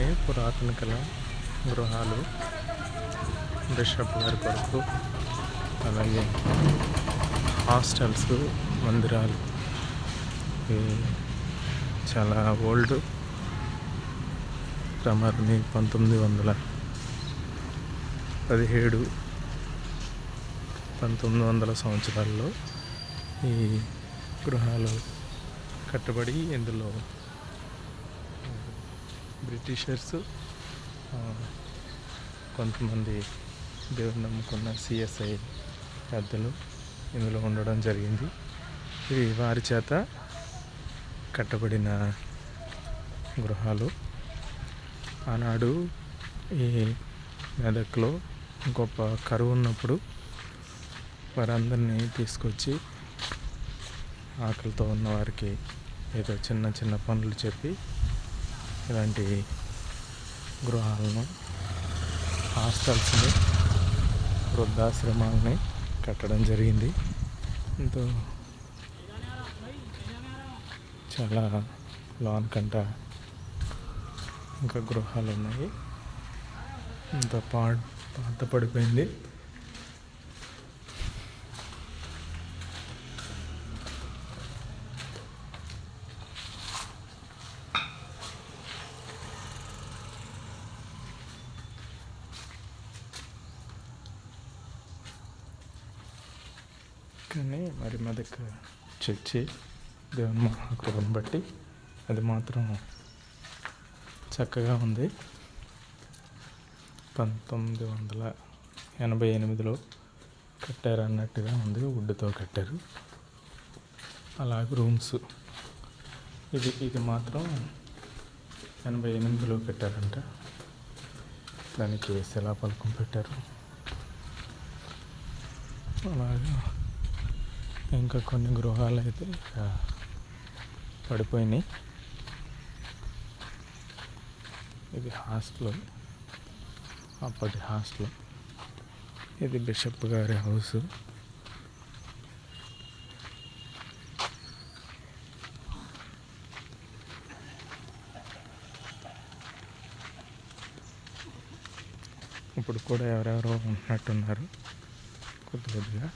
ఇవన్నీ పురాతన కళ గృహాలు బిషప్ గారి కొరకు, అలాగే హాస్టల్స్, మందిరాలు. ఇవి చాలా ఓల్డ్. క్రమాన్ని 1917, 1900 సంవత్సరాల్లో ఈ గృహాలు కట్టబడి ఇందులో బ్రిటిషర్స్, కొంతమంది దేవుని నమ్ముకున్న సిఎస్ఐ పెద్దలు ఇందులో ఉండడం జరిగింది. ఇవి వారి చేత కట్టబడిన గృహాలు. ఆనాడు ఈ మెదక్లో గొప్ప కరువు ఉన్నప్పుడు వారందరినీ తీసుకొచ్చి ఆకలితో ఉన్న వారికి ఏదో చిన్న చిన్న పనులు చెప్పి ఇలాంటి గృహాలను, హాస్టల్స్ని, వృద్ధాశ్రమాలని కట్టడం జరిగింది. ఎంతో చాలా లాన్ కంట ఇంకా గృహాలు ఉన్నాయి. ఇంత పాత పడిపోయింది. కానీ మరి మెదక్ చర్చి దేవుని మహాకృపను బట్టి అది మాత్రం చక్కగా ఉంది. 1988లో కట్టారు అన్నట్టుగా ఉంది. వుడ్తో కట్టారు. అలాగే రూమ్స్. ఇది మాత్రం 88లో కట్టారంట. దానికి శిలాఫలకం పెట్టారు. అలాగే ఇంకా కొన్ని గృహాలు అయితే పడిపోయినాయి. ఇది హాస్టల్, అప్పటి హాస్టల్. ఇది బిషప్ గారి హౌస్. ఇప్పుడు కూడా ఎవరెవరో ఉన్నట్టున్నారు కొద్దిగా.